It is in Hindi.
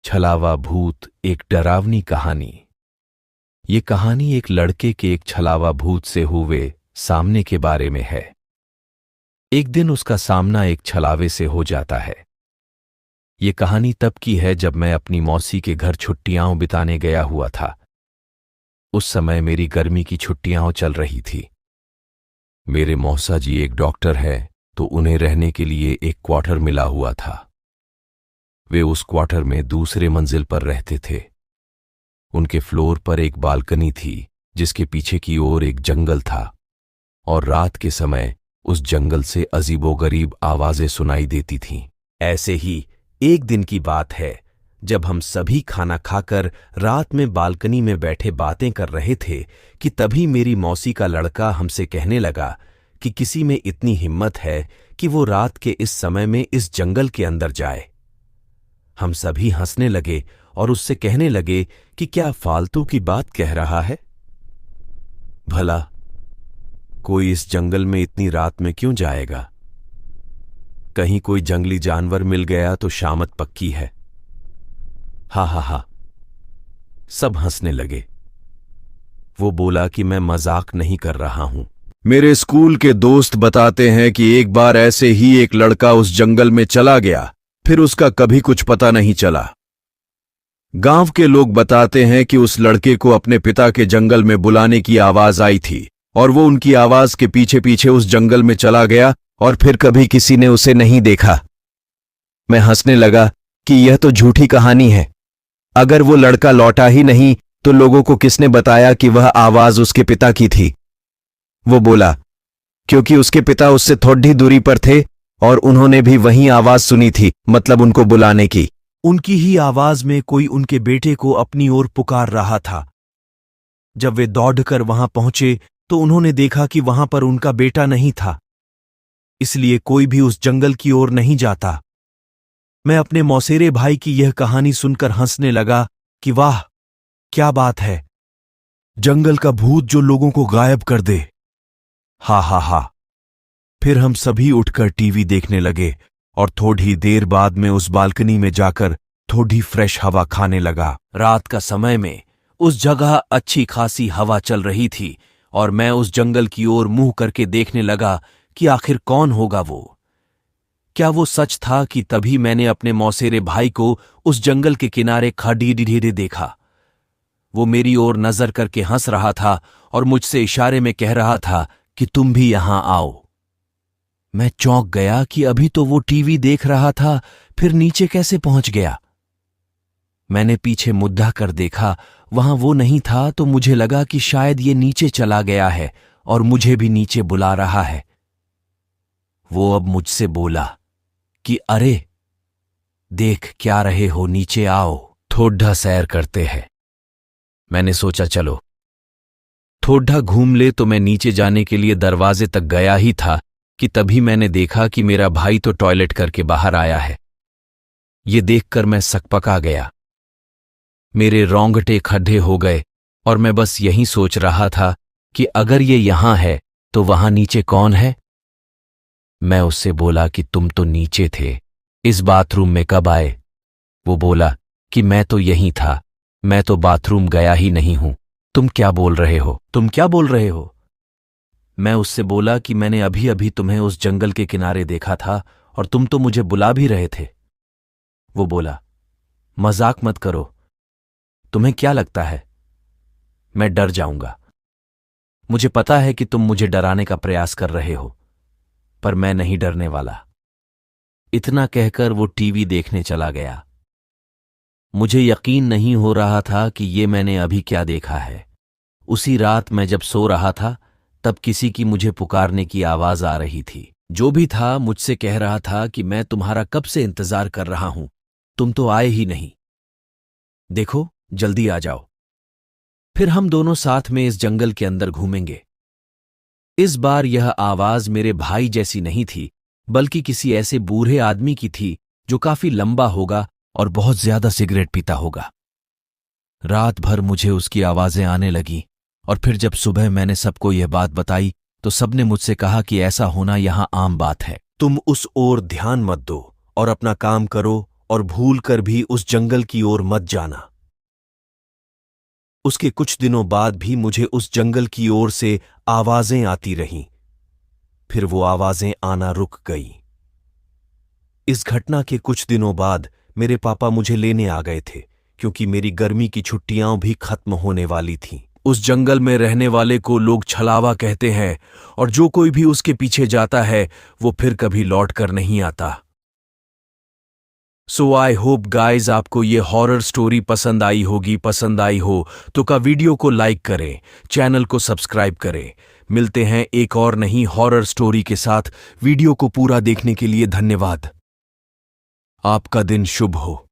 छलावा भूत एक डरावनी कहानी। ये कहानी एक लड़के के एक छलावा भूत से हुए सामने के बारे में है। एक दिन उसका सामना एक छलावे से हो जाता है। ये कहानी तब की है जब मैं अपनी मौसी के घर छुट्टियां बिताने गया हुआ था। उस समय मेरी गर्मी की छुट्टियां चल रही थी। मेरे मौसा जी एक डॉक्टर है, तो उन्हें रहने के लिए एक क्वार्टर मिला हुआ था। वे उस क्वार्टर में दूसरे मंजिल पर रहते थे। उनके फ्लोर पर एक बालकनी थी जिसके पीछे की ओर एक जंगल था, और रात के समय उस जंगल से अजीबोगरीब आवाजें सुनाई देती थीं। ऐसे ही एक दिन की बात है जब हम सभी खाना खाकर रात में बालकनी में बैठे बातें कर रहे थे कि तभी मेरी मौसी का लड़का हमसे कहने लगा कि किसी में इतनी हिम्मत है कि वो रात के इस समय में इस जंगल के अंदर जाए। हम सभी हंसने लगे और उससे कहने लगे कि क्या फालतू की बात कह रहा है। भला कोई इस जंगल में इतनी रात में क्यों जाएगा? कहीं कोई जंगली जानवर मिल गया तो शामत पक्की है। हा हा हा। सब हंसने लगे। वो बोला कि मैं मजाक नहीं कर रहा हूं। मेरे स्कूल के दोस्त बताते हैं कि एक बार ऐसे ही एक लड़का उस जंगल में चला गया, फिर उसका कभी कुछ पता नहीं चला। गांव के लोग बताते हैं कि उस लड़के को अपने पिता के जंगल में बुलाने की आवाज आई थी और वो उनकी आवाज के पीछे पीछे उस जंगल में चला गया और फिर कभी किसी ने उसे नहीं देखा। मैं हंसने लगा कि यह तो झूठी कहानी है। अगर वो लड़का लौटा ही नहीं तो लोगों को किसने बताया कि वह आवाज उसके पिता की थी? वो बोला क्योंकि उसके पिता उससे थोड़ी दूरी पर थे और उन्होंने भी वही आवाज सुनी थी, मतलब उनको बुलाने की। उनकी ही आवाज में कोई उनके बेटे को अपनी ओर पुकार रहा था। जब वे दौड़कर वहां पहुंचे तो उन्होंने देखा कि वहां पर उनका बेटा नहीं था, इसलिए कोई भी उस जंगल की ओर नहीं जाता। मैं अपने मौसेरे भाई की यह कहानी सुनकर हंसने लगा कि वाह, क्या बात है, जंगल का भूत जो लोगों को गायब कर दे। हा हा हा। फिर हम सभी उठकर टीवी देखने लगे और थोड़ी देर बाद में उस बालकनी में जाकर थोड़ी फ्रेश हवा खाने लगा। रात का समय में उस जगह अच्छी खासी हवा चल रही थी और मैं उस जंगल की ओर मुंह करके देखने लगा कि आखिर कौन होगा वो। क्या वो सच था कि तभी मैंने अपने मौसेरे भाई को उस जंगल के किनारे खड़ी देखा। वो मेरी ओर नजर करके हंस रहा था और मुझसे इशारे में कह रहा था कि तुम भी यहां आओ। मैं चौंक गया कि अभी तो वो टीवी देख रहा था, फिर नीचे कैसे पहुंच गया। मैंने पीछे मुद्दा कर देखा, वहां वो नहीं था, तो मुझे लगा कि शायद ये नीचे चला गया है और मुझे भी नीचे बुला रहा है। वो अब मुझसे बोला कि अरे देख क्या रहे हो, नीचे आओ, थोड़ा सैर करते हैं। मैंने सोचा चलो थोड़ा घूम ले, तो मैं नीचे जाने के लिए दरवाजे तक गया ही था कि तभी मैंने देखा कि मेरा भाई तो टॉयलेट करके बाहर आया है। ये देखकर मैं सकपका गया। मेरे रोंगटे खड्डे हो गए और मैं बस यही सोच रहा था कि अगर ये यहां है तो वहां नीचे कौन है। मैं उससे बोला कि तुम तो नीचे थे, इस बाथरूम में कब आए? वो बोला कि मैं तो यहीं था, मैं तो बाथरूम गया ही नहीं हूं। तुम क्या बोल रहे हो? मैं उससे बोला कि मैंने अभी अभी तुम्हें उस जंगल के किनारे देखा था और तुम तो मुझे बुला भी रहे थे। वो बोला मजाक मत करो, तुम्हें क्या लगता है मैं डर जाऊंगा? मुझे पता है कि तुम मुझे डराने का प्रयास कर रहे हो, पर मैं नहीं डरने वाला। इतना कहकर वो टीवी देखने चला गया। मुझे यकीन नहीं हो रहा था कि ये मैंने अभी क्या देखा है। उसी रात मैं जब सो रहा था तब किसी की मुझे पुकारने की आवाज आ रही थी। जो भी था मुझसे कह रहा था कि मैं तुम्हारा कब से इंतजार कर रहा हूं, तुम तो आए ही नहीं, देखो जल्दी आ जाओ, फिर हम दोनों साथ में इस जंगल के अंदर घूमेंगे। इस बार यह आवाज मेरे भाई जैसी नहीं थी, बल्कि किसी ऐसे बूढ़े आदमी की थी जो काफी लंबा होगा और बहुत ज्यादा सिगरेट पीता होगा। रात भर मुझे उसकी आवाजें आने लगी और फिर जब सुबह मैंने सबको यह बात बताई तो सबने मुझसे कहा कि ऐसा होना यहां आम बात है, तुम उस ओर ध्यान मत दो और अपना काम करो और भूल कर भी उस जंगल की ओर मत जाना। उसके कुछ दिनों बाद भी मुझे उस जंगल की ओर से आवाजें आती रहीं। फिर वो आवाजें आना रुक गई। इस घटना के कुछ दिनों बाद मेरे पापा मुझे लेने आ गए थे, क्योंकि मेरी गर्मी की छुट्टियां भी खत्म होने वाली थीं। उस जंगल में रहने वाले को लोग छलावा कहते हैं, और जो कोई भी उसके पीछे जाता है वो फिर कभी लौट कर नहीं आता। सो आई होप गाइज आपको ये हॉरर स्टोरी पसंद आई होगी। पसंद आई हो तो का वीडियो को लाइक करें, चैनल को सब्सक्राइब करें। मिलते हैं एक और नई हॉरर स्टोरी के साथ। वीडियो को पूरा देखने के लिए धन्यवाद। आपका दिन शुभ हो।